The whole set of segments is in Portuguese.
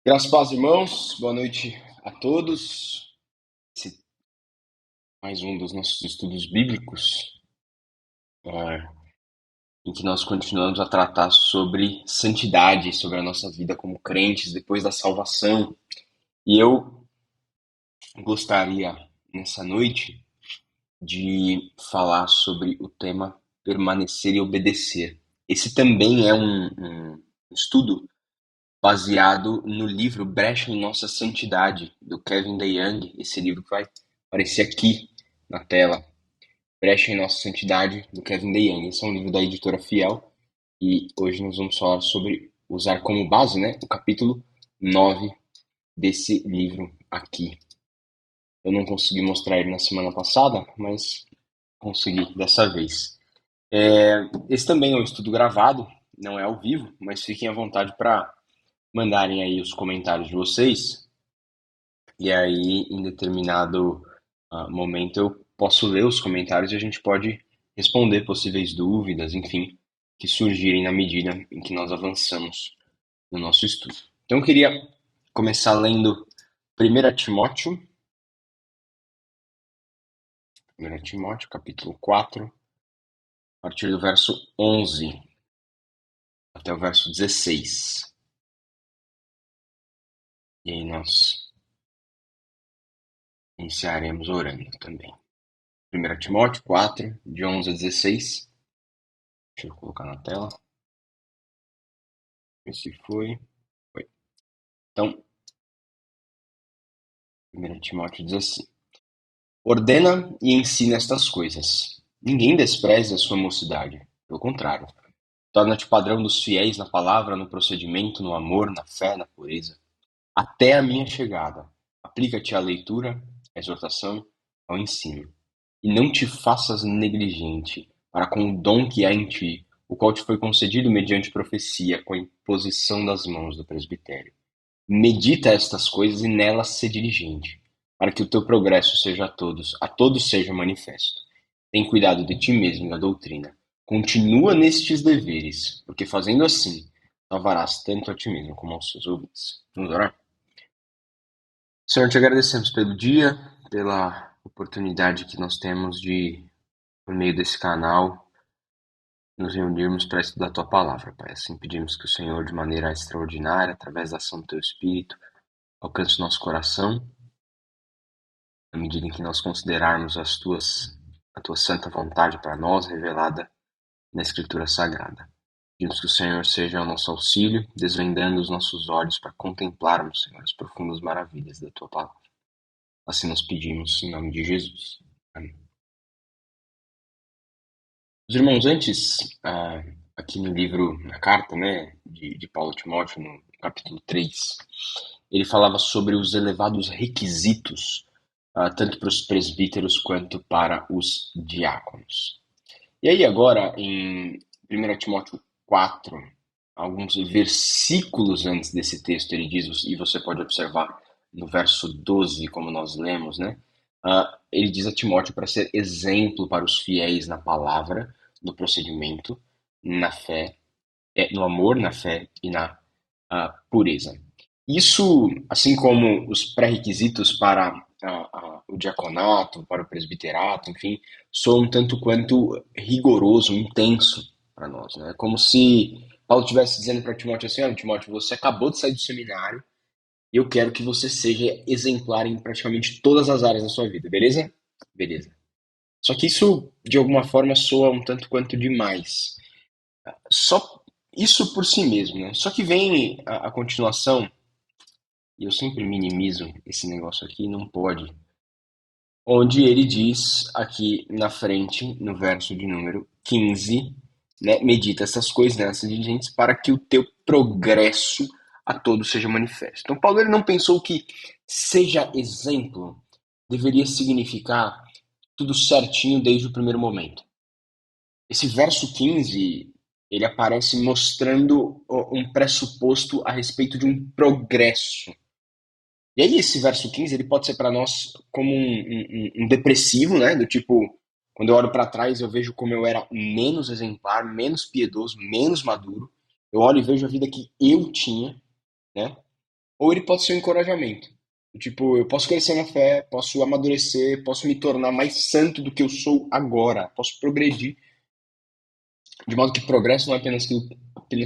Graças a Deus, irmãos, boa noite a todos. Esse é mais um dos nossos estudos bíblicos, ah, em que nós continuamos a tratar sobre santidade, sobre a nossa vida como crentes depois da salvação. E eu gostaria, nessa noite, de falar sobre o tema permanecer e obedecer. Esse também é um estudo baseado no livro Brecha em Nossa Santidade, do Kevin DeYoung. Esse livro que vai aparecer aqui na tela. Brecha em Nossa Santidade, do Kevin DeYoung. Esse é um livro da editora Fiel. E hoje nós vamos falar sobre usar como base, né, o capítulo 9 desse livro aqui. Eu não consegui mostrar ele na semana passada, mas consegui dessa vez. Esse também é um estudo gravado, não é ao vivo, mas fiquem à vontade para mandarem aí os comentários de vocês. E aí, em determinado momento, eu posso ler os comentários e a gente pode responder possíveis dúvidas, enfim, que surgirem na medida em que nós avançamos no nosso estudo. Então, eu queria começar lendo 1 Timóteo, 1 Timóteo, capítulo 4, a partir do verso 11 até o verso 16. E aí nós iniciaremos orando também. 1 Timóteo 4, de 11 a 16. Deixa eu colocar na tela. Esse foi. Foi. Então, 1 Timóteo diz assim: Ordena e ensina estas coisas. Ninguém despreze a sua mocidade. Pelo contrário, torna-te padrão dos fiéis na palavra, no procedimento, no amor, na fé, na pureza. Até a minha chegada, aplica-te à leitura, à exortação, ao ensino. E não te faças negligente para com o dom que há em ti, o qual te foi concedido mediante profecia, com a imposição das mãos do presbitério. Medita estas coisas e nelas sê diligente, para que o teu progresso seja a todos seja manifesto. Tem cuidado de ti mesmo e da doutrina. Continua nestes deveres, porque fazendo assim, salvarás tanto a ti mesmo como aos seus ouvintes. Vamos orar? Senhor, te agradecemos pelo dia, pela oportunidade que nós temos de, por meio desse canal, nos reunirmos para estudar a tua palavra, Pai. Assim pedimos que o Senhor, de maneira extraordinária, através da ação do teu Espírito, alcance o nosso coração, na medida em que nós considerarmos a tua santa vontade para nós, revelada na Escritura Sagrada. Pedimos que o Senhor seja o nosso auxílio, desvendando os nossos olhos para contemplarmos, Senhor, as profundas maravilhas da tua palavra. Assim nós pedimos em nome de Jesus. Amém. Os irmãos, antes, aqui no livro, na carta, né, de Paulo a Timóteo, no capítulo 3, ele falava sobre os elevados requisitos, tanto para os presbíteros quanto para os diáconos. E aí agora, em 1 Timóteo 4, alguns versículos antes desse texto, ele diz, e você pode observar no verso 12, como nós lemos, né? Ele diz a Timóteo para ser exemplo para os fiéis na palavra, no procedimento, na fé, no amor, na fé e na pureza. Isso, assim como os pré-requisitos para o diaconato, para o presbiterato, enfim, soam um tanto quanto rigoroso, intenso para nós, né? Como se Paulo estivesse dizendo para Timóteo assim: olha, Timóteo, você acabou de sair do seminário e eu quero que você seja exemplar em praticamente todas as áreas da sua vida, beleza? Beleza. Só que isso, de alguma forma, soa um tanto quanto demais. Só isso por si mesmo, né? Só que vem a continuação, e eu sempre minimizo esse negócio aqui, não pode, onde ele diz aqui na frente, no verso de número 15, né, medita essas coisas, né, essas diligentes, para que o teu progresso a todos seja manifesto. Então Paulo ele não pensou que seja exemplo deveria significar tudo certinho desde o primeiro momento. Esse verso 15, ele aparece mostrando um pressuposto a respeito de um progresso. E aí esse verso 15, ele pode ser para nós como um depressivo, né? Do tipo, quando eu olho para trás eu vejo como eu era menos exemplar, menos piedoso, menos maduro. Eu olho e vejo a vida que eu tinha, né? Ou ele pode ser um encorajamento. Tipo, eu posso crescer na fé, posso amadurecer, posso me tornar mais santo do que eu sou agora, posso progredir, de modo que progresso não é apenas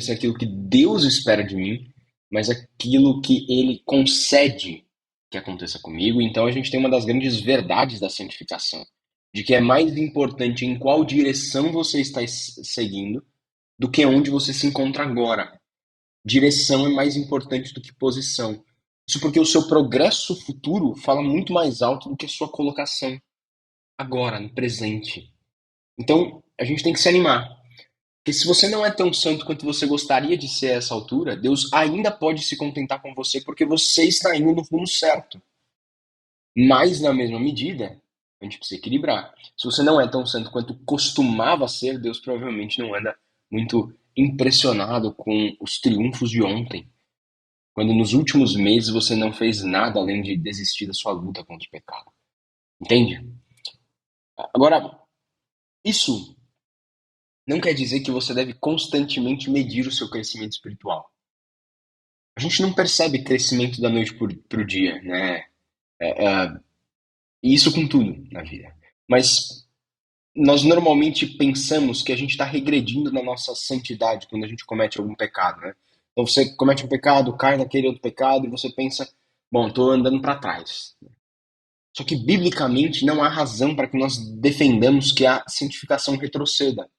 aquilo que Deus espera de mim, mas aquilo que Ele concede que aconteça comigo. Então a gente tem uma das grandes verdades da santificação, de que é mais importante em qual direção você está seguindo do que onde você se encontra agora. Direção é mais importante do que posição. Isso porque o seu progresso futuro fala muito mais alto do que a sua colocação agora, no presente. Então, a gente tem que se animar. Porque se você não é tão santo quanto você gostaria de ser a essa altura, Deus ainda pode se contentar com você porque você está indo no rumo certo. Mas, na mesma medida, a gente precisa equilibrar. Se você não é tão santo quanto costumava ser, Deus provavelmente não anda muito impressionado com os triunfos de ontem. Quando nos últimos meses você não fez nada além de desistir da sua luta contra o pecado. Entende? Agora, isso não quer dizer que você deve constantemente medir o seu crescimento espiritual. A gente não percebe crescimento da noite para o dia, né? E isso com tudo na vida. Mas nós normalmente pensamos que a gente está regredindo na nossa santidade quando a gente comete algum pecado, né? Então você comete um pecado, cai naquele outro pecado e você pensa, bom, estou andando para trás. Só que, biblicamente, não há razão para que nós defendamos que a santificação retroceda.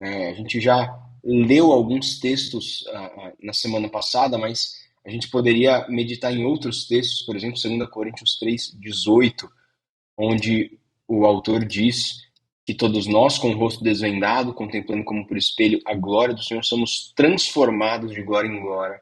A gente já leu alguns textos na semana passada, mas a gente poderia meditar em outros textos, por exemplo, 2 Coríntios 3:18, onde o autor diz que todos nós, com o rosto desvendado, contemplando como por espelho a glória do Senhor, somos transformados de glória em glória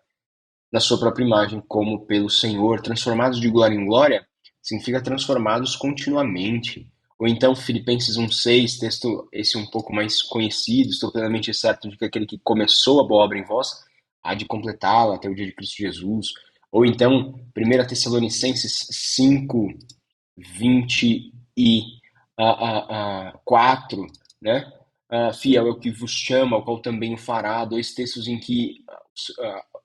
na sua própria imagem, como pelo Senhor. Transformados de glória em glória significa transformados continuamente. Ou então Filipenses 1:6, texto esse um pouco mais conhecido, estou plenamente certo de que aquele que começou a boa obra em vós há de completá-la até o dia de Cristo Jesus. Ou então 1 Tessalonicenses 5:24, né? Fiel é o que vos chama, o qual também o fará. Dois textos em que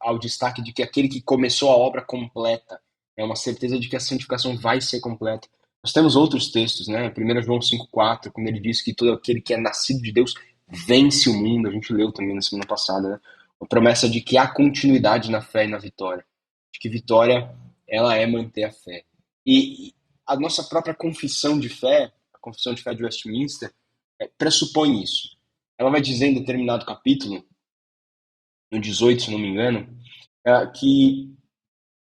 há o destaque de que aquele que começou a obra completa. É uma certeza de que a santificação vai ser completa. Nós temos outros textos, né? 1 João 5:4, quando ele diz que todo aquele que é nascido de Deus vence o mundo. A gente leu também na semana passada, né? A promessa de que há continuidade na fé e na vitória. De que vitória, ela é manter a fé. E a nossa própria confissão de fé, a confissão de fé de Westminster, pressupõe isso. Ela vai dizer em determinado capítulo, no 18, se não me engano, que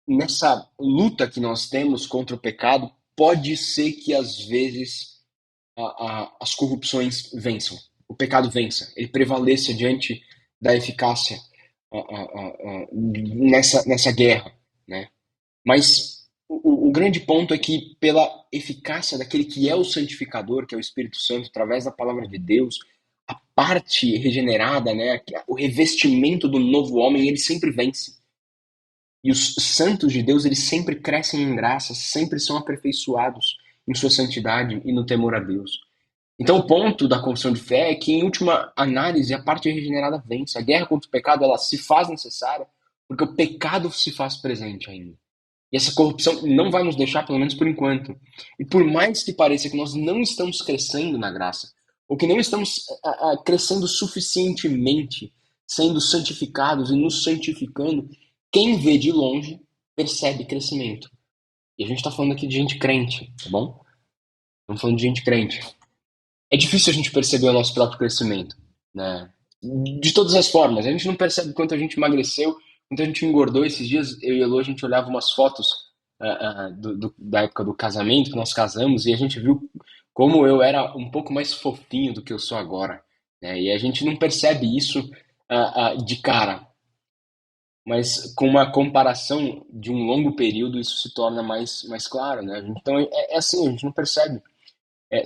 nessa luta que nós temos contra o pecado, pode ser que às vezes as corrupções vençam, o pecado vença, ele prevaleça diante da eficácia nessa guerra, né? Mas o grande ponto é que, pela eficácia daquele que é o santificador, que é o Espírito Santo, através da palavra de Deus, a parte regenerada, né, o revestimento do novo homem, ele sempre vence. E os santos de Deus, eles sempre crescem em graça, sempre são aperfeiçoados em sua santidade e no temor a Deus. Então, o ponto da confissão de fé é que, em última análise, a parte regenerada vence. A guerra contra o pecado, ela se faz necessária porque o pecado se faz presente ainda. E essa corrupção não vai nos deixar, pelo menos por enquanto. E por mais que pareça que nós não estamos crescendo na graça, ou que não estamos crescendo suficientemente, sendo santificados e nos santificando, quem vê de longe percebe crescimento. E a gente está falando aqui de gente crente, tá bom? Estamos falando de gente crente. É difícil a gente perceber o nosso próprio crescimento, né? De todas as formas. A gente não percebe quanto a gente emagreceu, quanto a gente engordou. Esses dias, eu e a Elo, a gente olhava umas fotos da época do casamento, que nós casamos, e a gente viu como eu era um pouco mais fofinho do que eu sou agora, né? E a gente não percebe isso de cara, mas com uma comparação de um longo período, isso se torna mais claro, né? Então é assim, a gente não percebe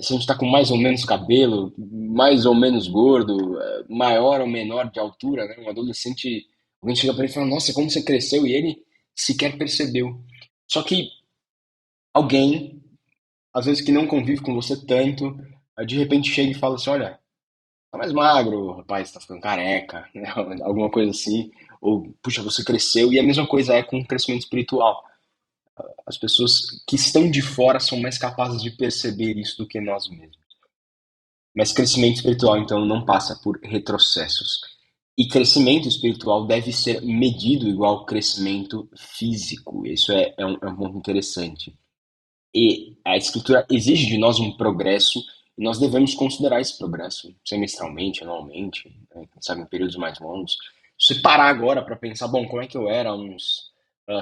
se a gente está com mais ou menos cabelo, mais ou menos gordo, maior ou menor de altura, né? Um adolescente, alguém chega para ele e fala, nossa, como você cresceu, e ele sequer percebeu. Só que alguém, às vezes que não convive com você tanto, de repente chega e fala assim, olha, tá mais magro, rapaz, tá ficando careca, né? Alguma coisa assim. Ou, puxa, você cresceu. E a mesma coisa é com o crescimento espiritual. As pessoas que estão de fora são mais capazes de perceber isso do que nós mesmos. Mas crescimento espiritual, então, não passa por retrocessos. E crescimento espiritual deve ser medido igual crescimento físico. Isso é um ponto interessante. E a escritura exige de nós um progresso e nós devemos considerar esse progresso semestralmente, anualmente, né, quem sabe em períodos mais longos. Se você parar agora para pensar, bom, como é que eu era há uns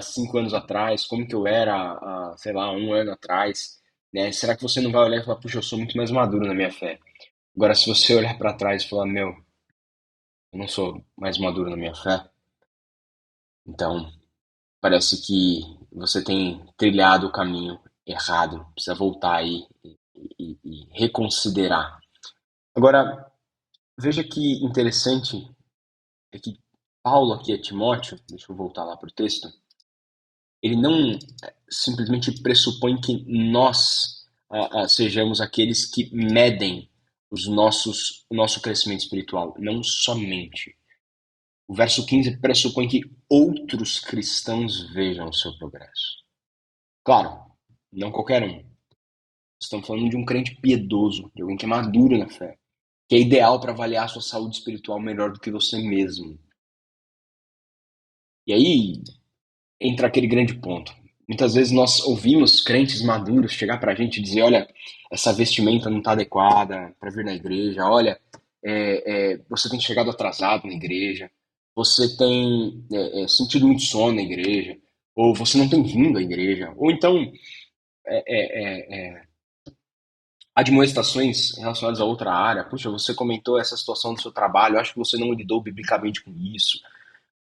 5 anos atrás, como que eu era sei lá, um ano atrás, né? Será que você não vai olhar e falar, puxa, eu sou muito mais maduro na minha fé? Agora, se você olhar para trás e falar, meu, eu não sou mais maduro na minha fé, então parece que você tem trilhado o caminho errado, precisa voltar aí e reconsiderar. Agora, veja que interessante é que Paulo aqui a Timóteo, deixa eu voltar lá para o texto, ele não simplesmente pressupõe que nós sejamos aqueles que medem o nosso crescimento espiritual, não somente. O verso 15 pressupõe que outros cristãos vejam o seu progresso. Claro, não qualquer um. Estamos falando de um crente piedoso, de alguém que é maduro na fé, que é ideal para avaliar a sua saúde espiritual melhor do que você mesmo. E aí entra aquele grande ponto. Muitas vezes nós ouvimos crentes maduros chegar para a gente e dizer: olha, essa vestimenta não está adequada para vir na igreja, olha, você tem chegado atrasado na igreja, você tem sentido muito sono na igreja, ou você não tem vindo à igreja, ou então admoestações relacionadas a outra área. Puxa, você comentou essa situação do seu trabalho, eu acho que você não lidou biblicamente com isso.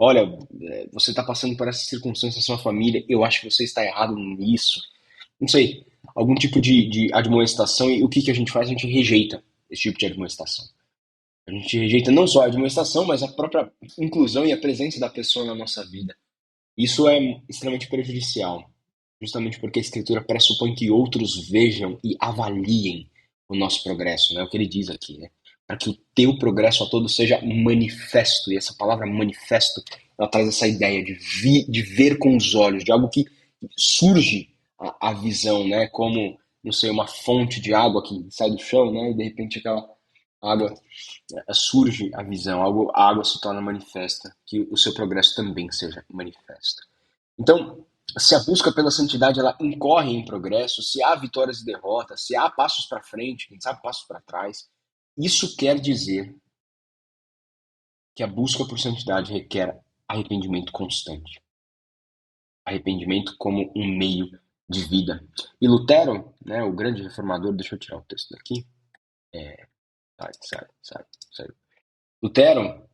Olha, você está passando por essa circunstância na sua família, eu acho que você está errado nisso. Não sei, algum tipo de admoestação, e o que a gente faz? A gente rejeita esse tipo de admoestação. A gente rejeita não só a admoestação, mas a própria inclusão e a presença da pessoa na nossa vida. Isso é extremamente prejudicial, justamente porque a escritura pressupõe que outros vejam e avaliem o nosso progresso, né? O que ele diz aqui, né? Para que o teu progresso a todos seja manifesto. E essa palavra manifesto, ela traz essa ideia de ver com os olhos, de algo que surge a visão, né? Como, não sei, uma fonte de água que sai do chão, né? E de repente aquela água surge a visão, a água se torna manifesta, que o seu progresso também seja manifesto. Então, se a busca pela santidade ela incorre em progresso, se há vitórias e derrotas, se há passos para frente, quem sabe passos para trás, isso quer dizer que a busca por santidade requer arrependimento constante. Arrependimento como um meio de vida. E Lutero, né, o grande reformador, deixa eu tirar o texto daqui. Sai. Lutero,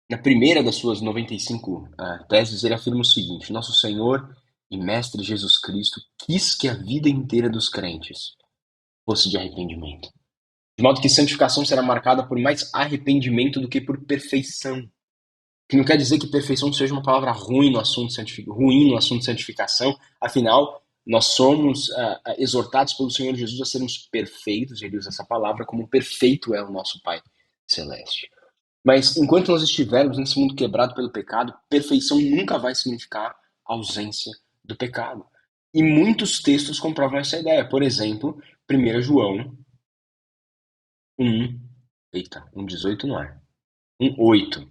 na primeira das suas 95 teses, ele afirma o seguinte: Nosso Senhor e Mestre Jesus Cristo quis que a vida inteira dos crentes fosse de arrependimento. De modo que santificação será marcada por mais arrependimento do que por perfeição. Que não quer dizer que perfeição seja uma palavra ruim no assunto de santificação. Afinal, nós somos exortados pelo Senhor Jesus a sermos perfeitos. Ele usa essa palavra como perfeito é o nosso Pai Celeste. Mas enquanto nós estivermos nesse mundo quebrado pelo pecado, perfeição nunca vai significar ausência do pecado. E muitos textos comprovam essa ideia. Por exemplo, 1 João 1, 1,18 não é, 1,8.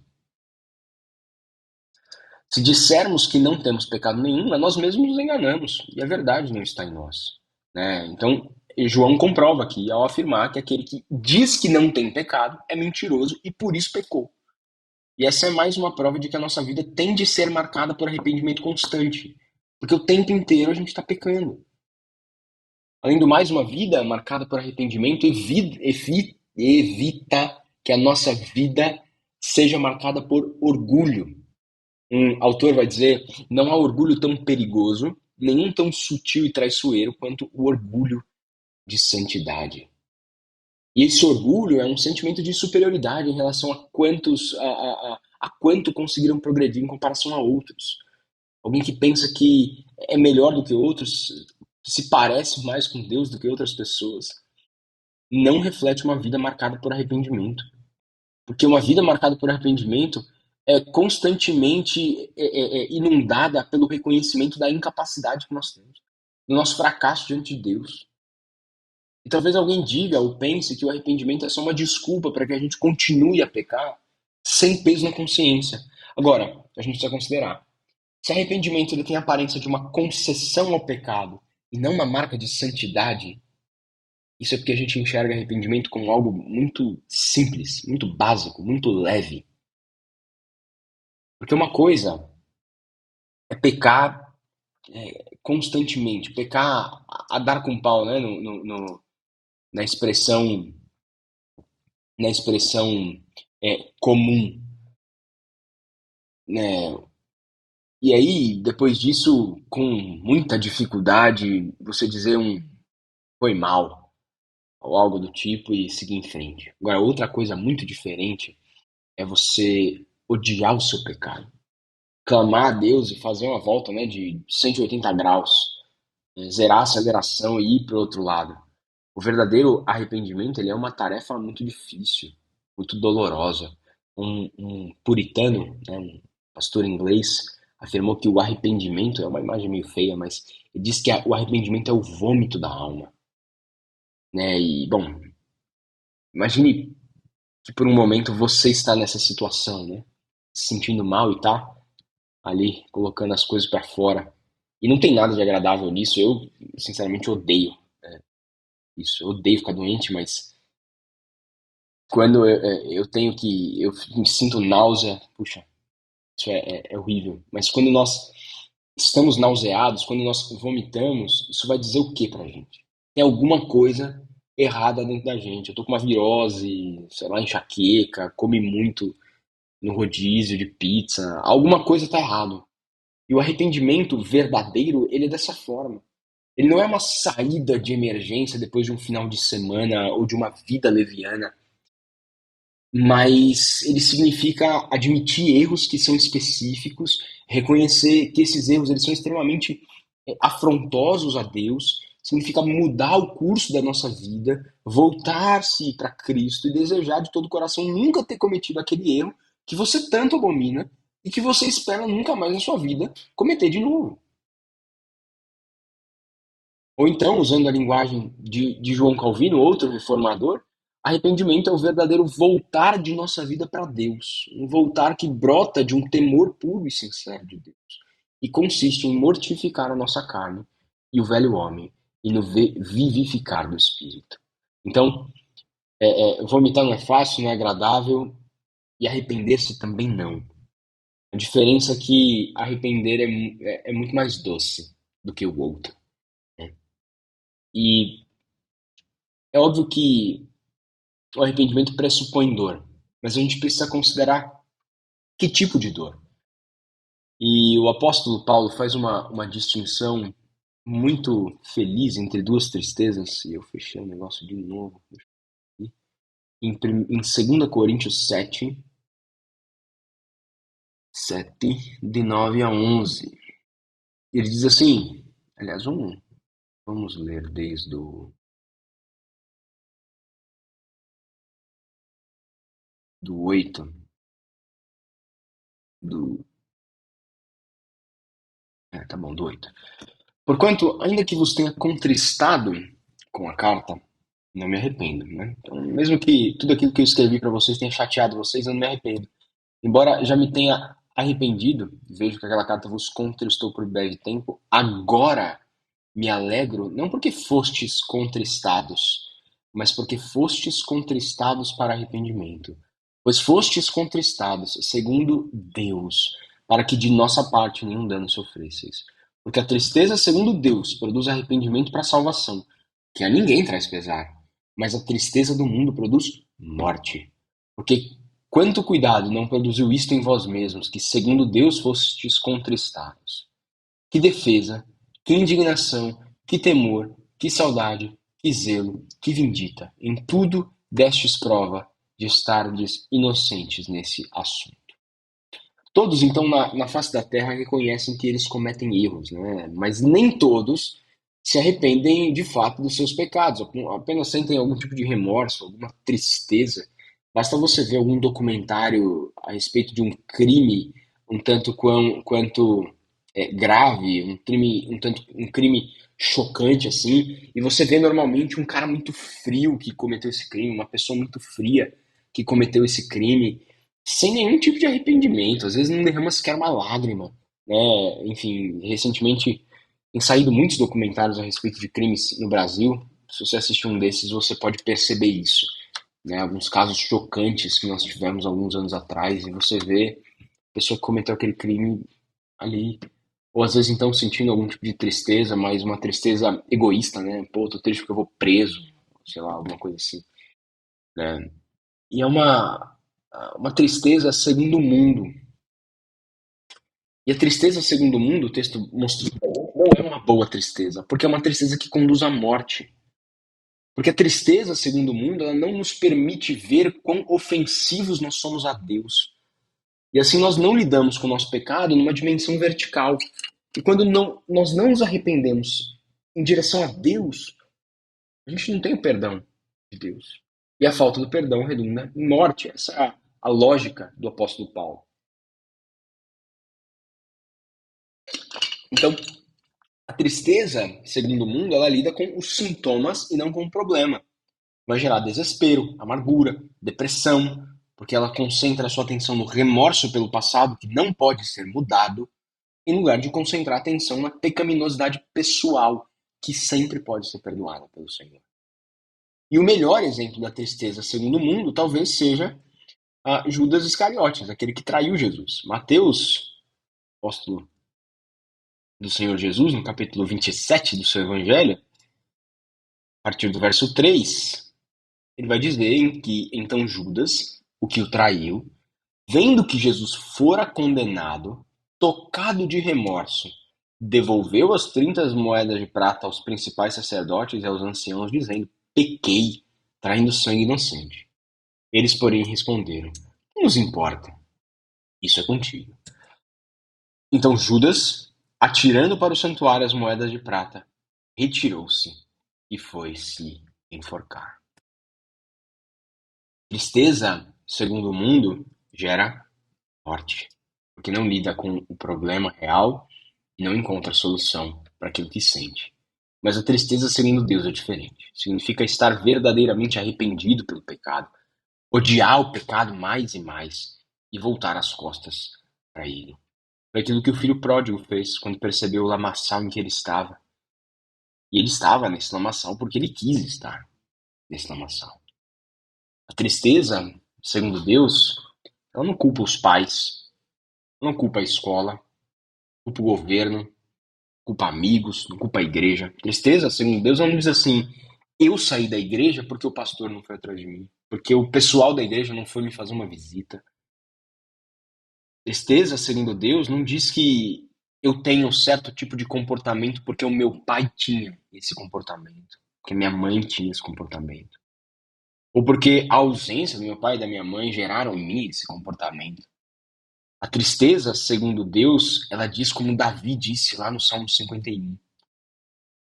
Se dissermos que não temos pecado nenhum, a nós mesmos nos enganamos, e a verdade não está em nós. Né? Então, João comprova aqui ao afirmar que aquele que diz que não tem pecado é mentiroso e por isso pecou. E essa é mais uma prova de que a nossa vida tem de ser marcada por arrependimento constante. Porque o tempo inteiro a gente está pecando. Além do mais, uma vida marcada por arrependimento evita que a nossa vida seja marcada por orgulho. Um autor vai dizer: não há orgulho tão perigoso, nenhum tão sutil e traiçoeiro quanto o orgulho de santidade. E esse orgulho é um sentimento de superioridade em relação a quanto conseguiram progredir em comparação a outros. Alguém que pensa que é melhor do que outros, que se parece mais com Deus do que outras pessoas. não reflete uma vida marcada por arrependimento. Porque uma vida marcada por arrependimento é constantemente inundada pelo reconhecimento da incapacidade que nós temos, do nosso fracasso diante de Deus. E talvez alguém diga ou pense que o arrependimento é só uma desculpa para que a gente continue a pecar sem peso na consciência. Agora, a gente precisa considerar, se arrependimento ele tem a aparência de uma concessão ao pecado e não uma marca de santidade, isso é porque a gente enxerga arrependimento como algo muito simples, muito básico, muito leve. Porque uma coisa é pecar constantemente, pecar a dar com pau, né? Na expressão, na expressão comum, né? E aí, depois disso, com muita dificuldade, você dizer foi mal, ou algo do tipo, e seguir em frente. Agora, outra coisa muito diferente é você odiar o seu pecado. Clamar a Deus e fazer uma volta, né, de 180 graus, zerar a aceleração e ir para o outro lado. O verdadeiro arrependimento ele é uma tarefa muito difícil, muito dolorosa. Um puritano, né, um pastor inglês, afirmou que o arrependimento é uma imagem meio feia, mas ele diz que o arrependimento é o vômito da alma, né? E bom, imagine que por um momento você está nessa situação, né? Se sentindo mal e tá ali colocando as coisas para fora. E não tem nada de agradável nisso. Eu, sinceramente, odeio isso. Eu odeio ficar doente, mas quando eu tenho que. Eu me sinto náusea, puxa, isso é horrível. Mas quando nós estamos nauseados, quando nós vomitamos, isso vai dizer o que pra gente? Tem alguma coisa errada dentro da gente. Eu tô com uma virose, sei lá, enxaqueca, come muito no rodízio de pizza. Alguma coisa tá errado. E o arrependimento verdadeiro, ele é dessa forma. Ele não é uma saída de emergência depois de um final de semana ou de uma vida leviana, mas ele significa admitir erros que são específicos, reconhecer que esses erros eles são extremamente afrontosos a Deus, significa mudar o curso da nossa vida, voltar-se para Cristo e desejar de todo o coração nunca ter cometido aquele erro que você tanto abomina e que você espera nunca mais na sua vida cometer de novo. Ou então, usando a linguagem de João Calvino, outro reformador, arrependimento é o verdadeiro voltar de nossa vida para Deus. Um voltar que brota de um temor puro e sincero de Deus. E consiste em mortificar a nossa carne e o velho homem e no vivificar do Espírito. Então, vomitar não é fácil, não é agradável e arrepender-se também não. A diferença é que arrepender é muito mais doce do que o outro, né? E é óbvio que o arrependimento pressupõe dor, mas a gente precisa considerar que tipo de dor. E o apóstolo Paulo faz uma distinção muito feliz entre duas tristezas, e eu fechei o negócio de novo, em 2 Coríntios 7, de 9 a 11. Ele diz assim, aliás, vamos ler desde do 8, do, tá bom, do 8. Porquanto, ainda que vos tenha contristado com a carta, não me arrependo, né? Então, mesmo que tudo aquilo que eu escrevi para vocês tenha chateado vocês, eu não me arrependo. Embora já me tenha arrependido, vejo que aquela carta vos contristou por breve tempo, agora me alegro, não porque fostes contristados, mas porque fostes contristados para arrependimento. Pois fostes contristados, segundo Deus, para que de nossa parte nenhum dano sofresseis. Porque a tristeza, segundo Deus, produz arrependimento para salvação, que a ninguém traz pesar. Mas a tristeza do mundo produz morte. Porque quanto cuidado não produziu isto em vós mesmos, que segundo Deus fostes contristados. Que defesa, que indignação, que temor, que saudade, que zelo, que vindita. Em tudo destes prova de estardes inocentes nesse assunto. Todos, então, na face da terra reconhecem que eles cometem erros, né? Mas nem todos se arrependem de fato dos seus pecados, apenas sentem algum tipo de remorso, alguma tristeza. Basta você ver algum documentário a respeito de um crime um tanto quanto grave, um crime chocante assim, e você vê normalmente um cara muito frio que cometeu esse crime, uma pessoa muito fria que cometeu esse crime, sem nenhum tipo de arrependimento, às vezes não derrama sequer uma lágrima, né? Enfim, recentemente tem saído muitos documentários a respeito de crimes no Brasil. Se você assistir um desses, você pode perceber isso, né? Alguns casos chocantes que nós tivemos alguns anos atrás, e você vê a pessoa que cometeu aquele crime ali, ou às vezes então sentindo algum tipo de tristeza, mas uma tristeza egoísta, né? Pô, tô triste porque eu vou preso, sei lá, alguma coisa assim, né? E é uma tristeza segundo o mundo. E a tristeza segundo o mundo, o texto mostrou, não é uma boa tristeza, porque é uma tristeza que conduz à morte. Porque a tristeza, segundo o mundo, ela não nos permite ver quão ofensivos nós somos a Deus. E assim nós não lidamos com o nosso pecado numa dimensão vertical. E quando nós não nos arrependemos em direção a Deus, a gente não tem o perdão de Deus. E a falta do perdão redunda em morte. Essa é a lógica do apóstolo Paulo. Então, a tristeza, segundo o mundo, ela lida com os sintomas e não com o problema. Vai gerar desespero, amargura, depressão, porque ela concentra a sua atenção no remorso pelo passado que não pode ser mudado, em lugar de concentrar a atenção na pecaminosidade pessoal que sempre pode ser perdoada pelo Senhor. E o melhor exemplo da tristeza segundo o mundo talvez seja Judas Iscariotes, aquele que traiu Jesus. Mateus, apóstolo do Senhor Jesus, no capítulo 27 do seu evangelho, a partir do verso 3, ele vai dizer que então Judas, o que o traiu, vendo que Jesus fora condenado, tocado de remorso, devolveu as 30 moedas de prata aos principais sacerdotes e aos anciãos, dizendo: pequei, traindo sangue inocente. Eles, porém, responderam: não nos importa, isso é contigo. Então Judas, atirando para o santuário as moedas de prata, retirou-se e foi se enforcar. Tristeza, segundo o mundo, gera morte, porque não lida com o problema real e não encontra solução para aquilo que sente. Mas a tristeza, segundo Deus, é diferente. Significa estar verdadeiramente arrependido pelo pecado, odiar o pecado mais e mais e voltar as costas para ele. Foi aquilo que o filho pródigo fez quando percebeu o lamaçal em que ele estava. E ele estava nesse lamaçal porque ele quis estar nesse lamaçal. A tristeza, segundo Deus, ela não culpa os pais, não culpa a escola, culpa o governo, culpa amigos, não culpa a igreja. Tristeza, segundo Deus, ela não diz assim: eu saí da igreja porque o pastor não foi atrás de mim, porque o pessoal da igreja não foi me fazer uma visita. Tristeza, segundo Deus, não diz que eu tenho certo tipo de comportamento porque o meu pai tinha esse comportamento, porque minha mãe tinha esse comportamento, ou porque a ausência do meu pai e da minha mãe geraram em mim esse comportamento. A tristeza, segundo Deus, ela diz como Davi disse lá no Salmo 51.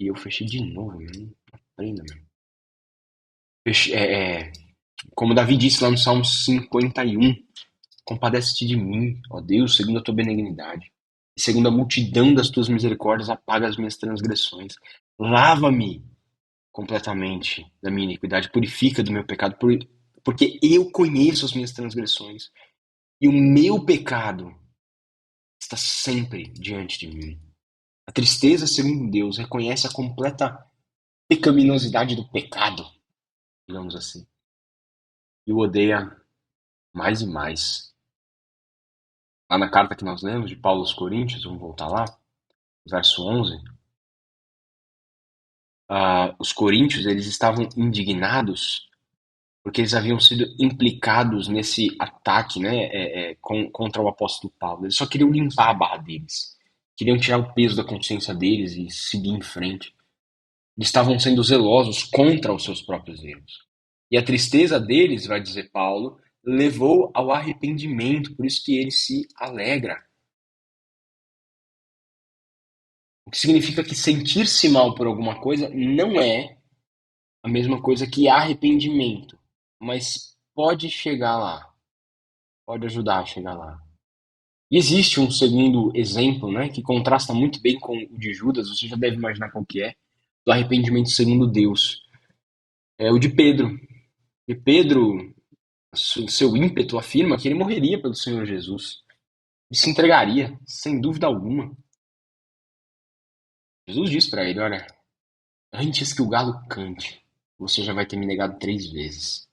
E eu fechei de novo, meu. Aprenda, meu. Como Davi disse lá no Salmo 51, compadece-te de mim, ó Deus, segundo a tua benignidade. E segundo a multidão das tuas misericórdias, apaga as minhas transgressões. Lava-me completamente da minha iniquidade, purifica do meu pecado, porque eu conheço as minhas transgressões. E o meu pecado está sempre diante de mim. A tristeza, segundo Deus, reconhece a completa pecaminosidade do pecado, digamos assim, e o odeia mais e mais. Lá na carta que nós lemos de Paulo aos Coríntios, vamos voltar lá, verso 11, os coríntios eles estavam indignados porque eles haviam sido implicados nesse ataque, né, contra o apóstolo Paulo. Eles só queriam limpar a barra deles, queriam tirar o peso da consciência deles e seguir em frente. Eles estavam sendo zelosos contra os seus próprios erros. E a tristeza deles, vai dizer Paulo, levou ao arrependimento, por isso que ele se alegra. O que significa que sentir-se mal por alguma coisa não é a mesma coisa que arrependimento, mas pode chegar lá, pode ajudar a chegar lá. E existe um segundo exemplo, né, que contrasta muito bem com o de Judas, você já deve imaginar qual que é, do arrependimento segundo Deus. É o de Pedro. E Pedro, seu ímpeto afirma que ele morreria pelo Senhor Jesus. E se entregaria, sem dúvida alguma. Jesus disse para ele, olha, antes que o galo cante, você já vai ter me negado 3 vezes.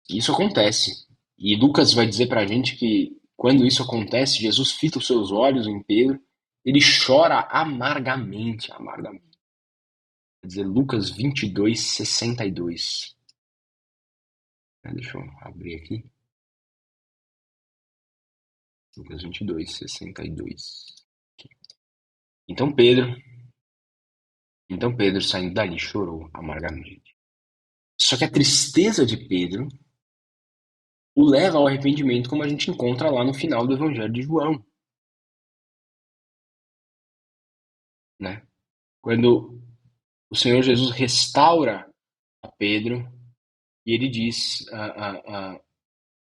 E isso acontece. E Lucas vai dizer pra gente que quando isso acontece, Jesus fita os seus olhos em Pedro, ele chora amargamente, amargamente. Quer dizer, Lucas 22:62. Deixa eu abrir aqui. Lucas 22:62. Então Pedro, então Pedro, saindo dali, chorou amargamente. Só que a tristeza de Pedro o leva ao arrependimento, como a gente encontra lá no final do Evangelho de João, né? Quando o Senhor Jesus restaura a Pedro e ele diz,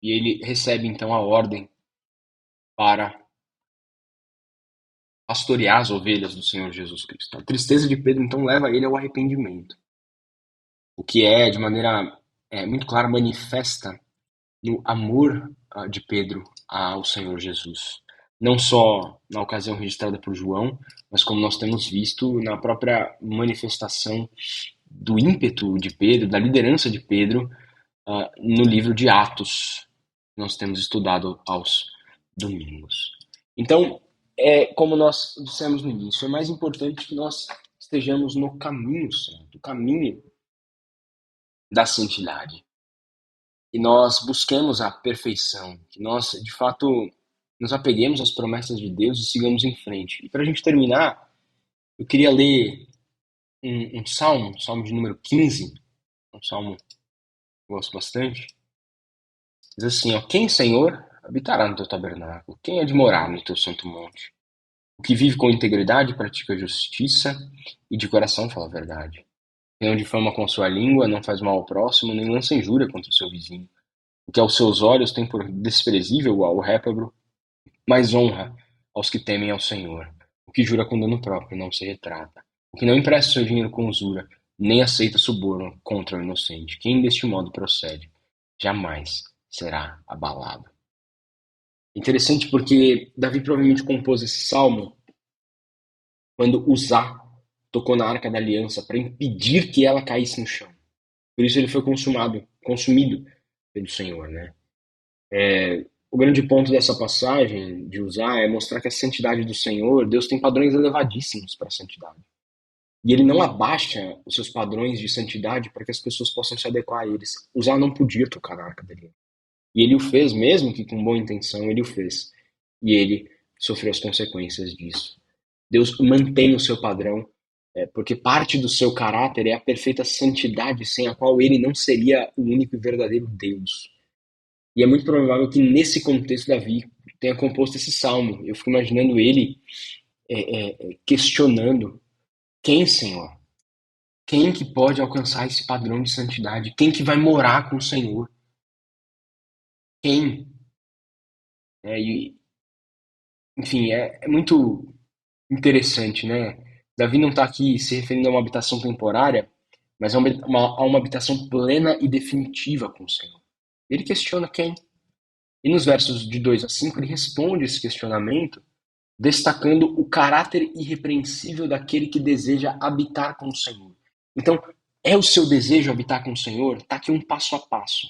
e ele recebe então a ordem para pastorear as ovelhas do Senhor Jesus Cristo. A tristeza de Pedro então leva ele ao arrependimento, o que é de maneira muito clara manifesta no amor de Pedro ao Senhor Jesus. Não só na ocasião registrada por João, mas como nós temos visto na própria manifestação do ímpeto de Pedro, da liderança de Pedro, no livro de Atos, que nós temos estudado aos domingos. Então, como nós dissemos no início, é mais importante que nós estejamos no caminho certo, o caminho da santidade. E nós busquemos a perfeição, que nós, de fato, nos apeguemos às promessas de Deus e sigamos em frente. E para a gente terminar, eu queria ler um salmo, salmo de número 15, um salmo que eu gosto bastante. Diz assim, ó, quem, Senhor, habitará no teu tabernáculo? Quem é de morar no teu santo monte? O que vive com integridade, pratica justiça e de coração fala a verdade. Quem não difama com a sua língua, não faz mal ao próximo, nem lança injúria contra o seu vizinho. O que aos seus olhos tem por desprezível ao réprobo, mas honra aos que temem ao Senhor. O que jura com dano próprio não se retrata. O que não empresta seu dinheiro com usura, nem aceita suborno contra o inocente. Quem deste modo procede, jamais será abalado. Interessante porque Davi provavelmente compôs esse salmo quando Uzá tocou na Arca da Aliança para impedir que ela caísse no chão. Por isso ele foi consumido pelo Senhor, né? O grande ponto dessa passagem de Uzá é mostrar que a santidade do Senhor, Deus tem padrões elevadíssimos para a santidade. E ele não abaixa os seus padrões de santidade para que as pessoas possam se adequar a eles. Uzá não podia tocar na Arca da Aliança. E ele o fez, mesmo que com boa intenção, ele o fez. E ele sofreu as consequências disso. Deus mantém o seu padrão, porque parte do seu caráter é a perfeita santidade, sem a qual ele não seria o único e verdadeiro Deus. E é muito provável que nesse contexto Davi tenha composto esse salmo. Eu fico imaginando ele questionando: quem, Senhor? Quem que pode alcançar esse padrão de santidade? Quem que vai morar com o Senhor? Quem? Enfim, é muito interessante, né? Davi não está aqui se referindo a uma habitação temporária, mas a uma habitação plena e definitiva com o Senhor. Ele questiona quem? E nos versos de 2 a 5 ele responde esse questionamento, destacando o caráter irrepreensível daquele que deseja habitar com o Senhor. Então, é o seu desejo habitar com o Senhor? Está aqui um passo a passo.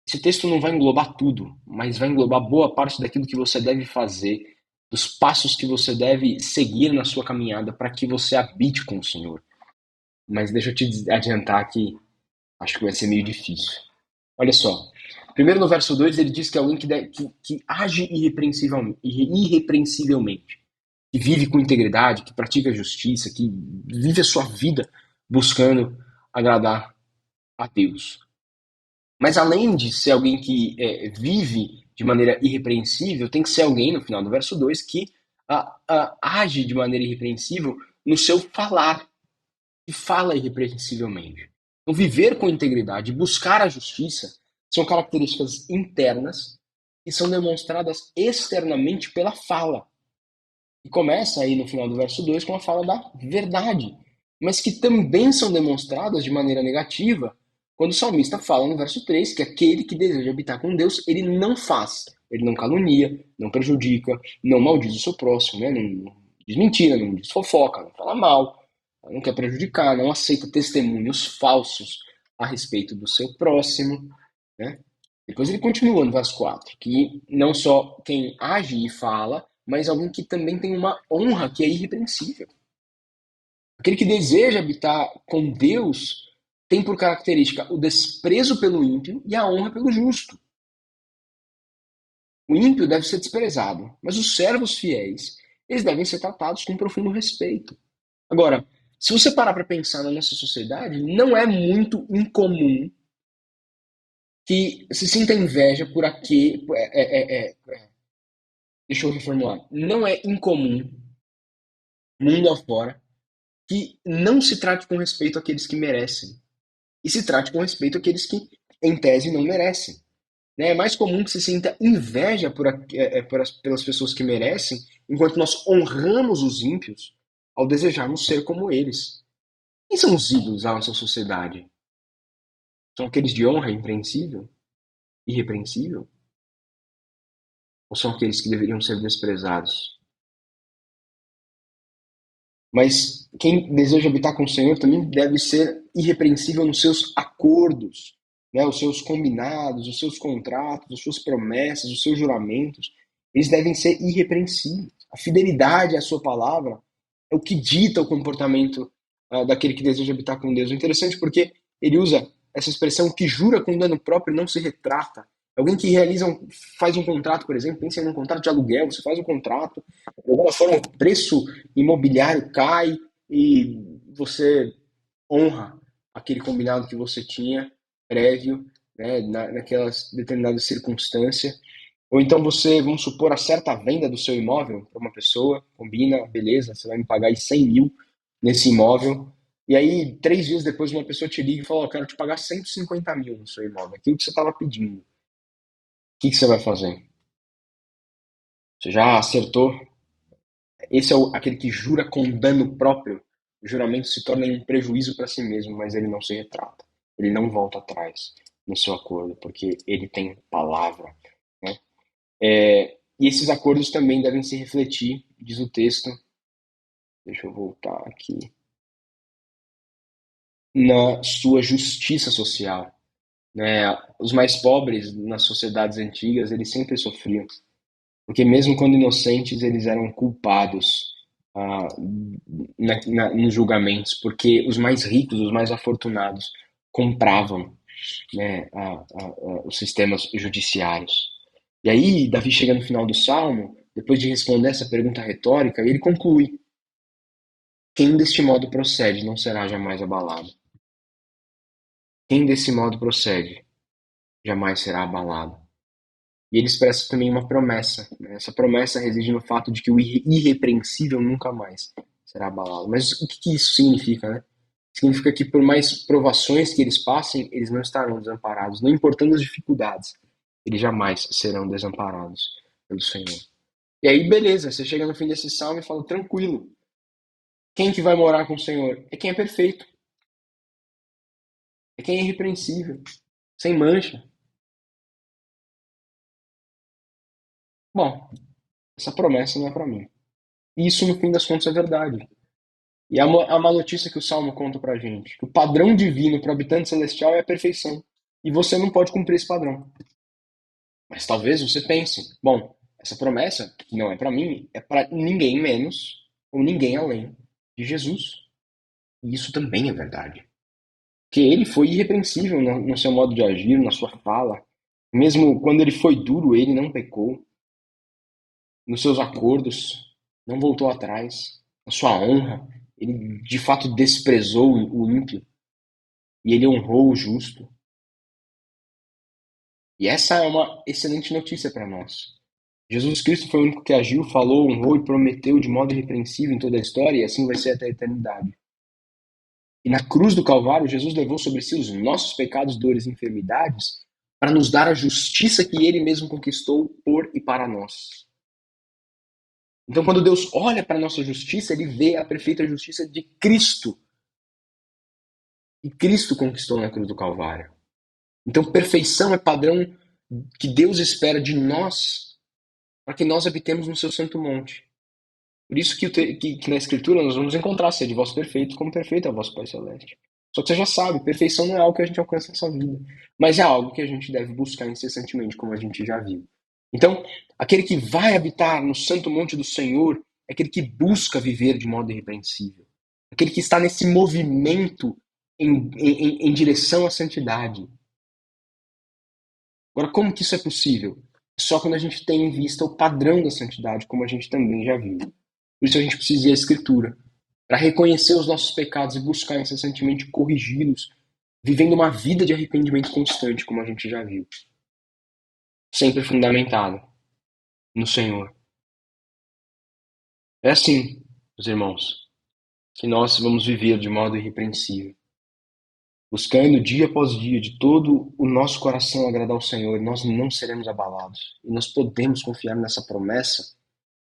Esse texto não vai englobar tudo, mas vai englobar boa parte daquilo que você deve fazer, dos passos que você deve seguir na sua caminhada para que você habite com o Senhor. Mas deixa eu te adiantar que acho que vai ser meio difícil. Olha só. Primeiro no verso 2 ele diz que é alguém que age irrepreensivelmente, que vive com integridade, que pratica justiça, que vive a sua vida buscando agradar a Deus. Mas além de ser alguém que vive de maneira irrepreensível, tem que ser alguém, no final do verso 2, que age de maneira irrepreensível no seu falar, e fala irrepreensivelmente. Então, viver com integridade e buscar a justiça são características internas que são demonstradas externamente pela fala. E começa aí no final do verso 2 com a fala da verdade, mas que também são demonstradas de maneira negativa quando o salmista fala no verso 3 que aquele que deseja habitar com Deus, ele não faz, ele não calunia, não prejudica, não maldiz o seu próximo, né? Não diz mentira, não diz fofoca, não fala mal, não quer prejudicar, não aceita testemunhos falsos a respeito do seu próximo, né? Depois ele continua no verso 4 que não só quem age e fala, mas alguém que também tem uma honra que é irrepreensível. Aquele que deseja habitar com Deus tem por característica o desprezo pelo ímpio e a honra pelo justo. O ímpio deve ser desprezado, mas os servos fiéis, eles devem ser tratados com profundo respeito. Agora, se você parar para pensar na nossa sociedade, não é muito incomum que se sinta inveja por aquele. Deixa eu reformular. Não é incomum, mundo afora, que não se trate com respeito àqueles que merecem. E se trate com respeito àqueles que, em tese, não merecem. Né? É mais comum que se sinta inveja pelas pessoas que merecem, enquanto nós honramos os ímpios ao desejarmos ser como eles. Quem são os ídolos da nossa sociedade? São aqueles de honra irrepreensível? Irrepreensível? Ou são aqueles que deveriam ser desprezados? Mas quem deseja habitar com o Senhor também deve ser irrepreensível nos seus acordos, né? Os seus combinados, os seus contratos, as suas promessas, os seus juramentos. Eles devem ser irrepreensíveis. A fidelidade à sua palavra é o que dita o comportamento daquele que deseja habitar com Deus. É interessante porque ele usa essa expressão que jura com dano próprio e não se retrata. Alguém que faz um contrato, por exemplo, pensa em um contrato de aluguel, você faz um contrato, de alguma forma o preço imobiliário cai e você honra aquele combinado que você tinha prévio, né, naquela determinada circunstância. Ou então você, vamos supor, acerta a venda do seu imóvel para uma pessoa, combina, beleza, você vai me pagar aí 100 mil nesse imóvel. E aí, 3 dias depois, uma pessoa te liga e fala: eu quero te pagar 150 mil no seu imóvel, aquilo que você estava pedindo. O que você vai fazer? Você já acertou? Esse é aquele que jura com dano próprio. O juramento se torna um prejuízo para si mesmo, mas ele não se retrata. Ele não volta atrás no seu acordo, porque ele tem palavra. Né? E esses acordos também devem se refletir, diz o texto. Deixa eu voltar aqui. Na sua justiça social. Né? Os mais pobres nas sociedades antigas, eles sempre sofriam. Porque mesmo quando inocentes, eles eram culpados ah, nos julgamentos, porque os mais ricos, os mais afortunados, compravam, né, os sistemas judiciários. E aí, Davi chega no final do Salmo, depois de responder essa pergunta retórica, ele conclui: quem deste modo procede não será jamais abalado. Quem desse modo procede jamais será abalado. E ele expressa também uma promessa. Né? Essa promessa reside no fato de que o irrepreensível nunca mais será abalado. Mas o que isso significa? Né? Significa que por mais provações que eles passem, eles não estarão desamparados. Não importando as dificuldades, eles jamais serão desamparados pelo Senhor. E aí, beleza, você chega no fim desse salmo e fala: tranquilo. Quem que vai morar com o Senhor? É quem é perfeito. É quem é irrepreensível. Sem mancha. Bom, essa promessa não é para mim. E isso, no fim das contas, é verdade. E a má notícia que o Salmo conta pra gente, que o padrão divino para o habitante celestial é a perfeição. E você não pode cumprir esse padrão. Mas talvez você pense: bom, essa promessa, que não é para mim, é para ninguém menos ou ninguém além de Jesus. E isso também é verdade. Porque ele foi irrepreensível no seu modo de agir, na sua fala. Mesmo quando ele foi duro, ele não pecou. Nos seus acordos, não voltou atrás. Na sua honra, ele de fato desprezou o ímpio e ele honrou o justo. E essa é uma excelente notícia para nós. Jesus Cristo foi o único que agiu, falou, honrou e prometeu de modo irrepreensível em toda a história, e assim vai ser até a eternidade. E na cruz do Calvário, Jesus levou sobre si os nossos pecados, dores e enfermidades para nos dar a justiça que ele mesmo conquistou por e para nós. Então, quando Deus olha para a nossa justiça, ele vê a perfeita justiça de Cristo. E Cristo conquistou na cruz do Calvário. Então, perfeição é padrão que Deus espera de nós para que nós habitemos no seu santo monte. Por isso que na Escritura nós vamos encontrar sede vós perfeito, como perfeito é o vosso Pai Celeste. Só que você já sabe, perfeição não é algo que a gente alcança nessa vida, mas é algo que a gente deve buscar incessantemente, como a gente já viu. Então, aquele que vai habitar no santo monte do Senhor é aquele que busca viver de modo irrepreensível. Aquele que está nesse movimento em direção à santidade. Agora, como que isso é possível? Só quando a gente tem em vista o padrão da santidade, como a gente também já viu. Por isso a gente precisa ir à Escritura, para reconhecer os nossos pecados e buscar incessantemente corrigi-los, vivendo uma vida de arrependimento constante, como a gente já viu. Sempre fundamentado no Senhor. É assim, meus irmãos, que nós vamos viver de modo irrepreensível, buscando dia após dia, de todo o nosso coração agradar ao Senhor, e nós não seremos abalados. E nós podemos confiar nessa promessa,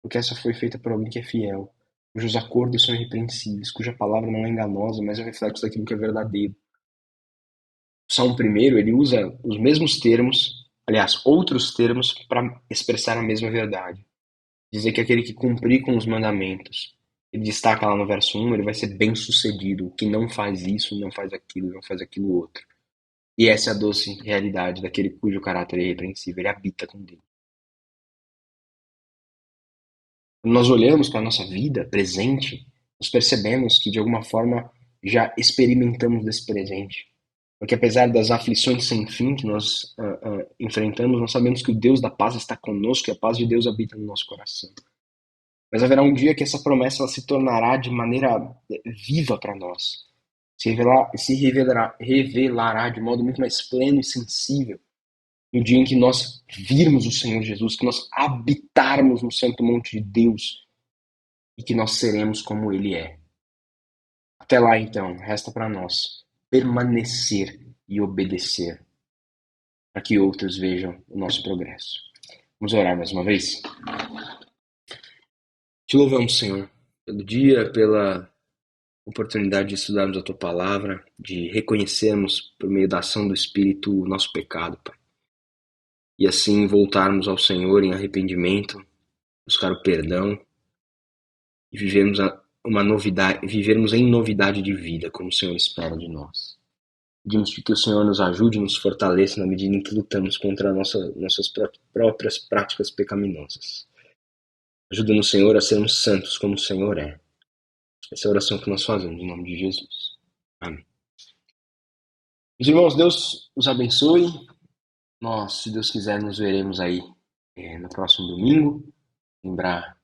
porque essa foi feita por alguém que é fiel, cujos acordos são irrepreensíveis, cuja palavra não é enganosa, mas é o reflexo daquilo que é verdadeiro. O Salmo 1, ele usa os mesmos termos, aliás, outros termos, para expressar a mesma verdade. Dizer que aquele que cumprir com os mandamentos, ele destaca lá no verso 1, ele vai ser bem sucedido. O que não faz isso, não faz aquilo, não faz aquilo outro. E essa é a doce realidade daquele cujo caráter é irrepreensível, ele habita com Deus. Quando nós olhamos para a nossa vida presente, nós percebemos que de alguma forma já experimentamos desse presente. Porque apesar das aflições sem fim que nós enfrentamos, nós sabemos que o Deus da paz está conosco e a paz de Deus habita no nosso coração. Mas haverá um dia que essa promessa ela se tornará de maneira viva para nós. Se revelará de modo muito mais pleno e sensível no dia em que nós virmos o Senhor Jesus, que nós habitarmos no santo monte de Deus e que nós seremos como Ele é. Até lá, então, resta para nós permanecer e obedecer para que outros vejam o nosso progresso. Vamos orar mais uma vez? Te louvamos, Senhor, pelo dia, pela oportunidade de estudarmos a Tua Palavra, de reconhecermos, por meio da ação do Espírito, o nosso pecado, Pai. E assim voltarmos ao Senhor em arrependimento, buscar o perdão e vivermos em novidade de vida, como o Senhor espera de nós. Pedimos que o Senhor nos ajude e nos fortaleça na medida em que lutamos contra nossas próprias práticas pecaminosas. Ajuda-nos, Senhor, a sermos santos como o Senhor é. Essa é a oração que nós fazemos, em nome de Jesus. Amém. Meus irmãos, Deus os abençoe. Nós, se Deus quiser, nos veremos aí no próximo domingo. Lembrar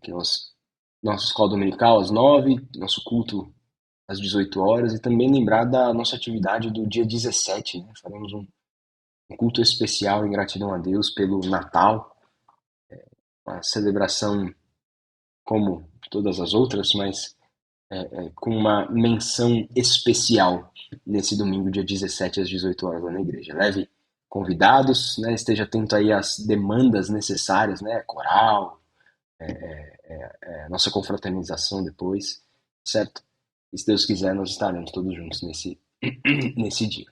que nossa escola dominical às 9, nosso culto às 18 horas, e também lembrar da nossa atividade do dia 17, né? Faremos um culto especial em gratidão a Deus pelo Natal, uma celebração como todas as outras, mas com uma menção especial nesse domingo, dia 17, às 18 horas lá na igreja. Leve convidados, né? Esteja atento aí às demandas necessárias, né? Coral, nossa confraternização depois, certo? E se Deus quiser, nós estaremos todos juntos nesse dia.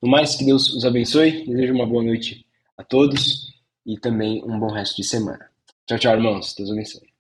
No mais, que Deus os abençoe. Desejo uma boa noite a todos e também um bom resto de semana. Tchau, tchau, irmãos. Deus abençoe.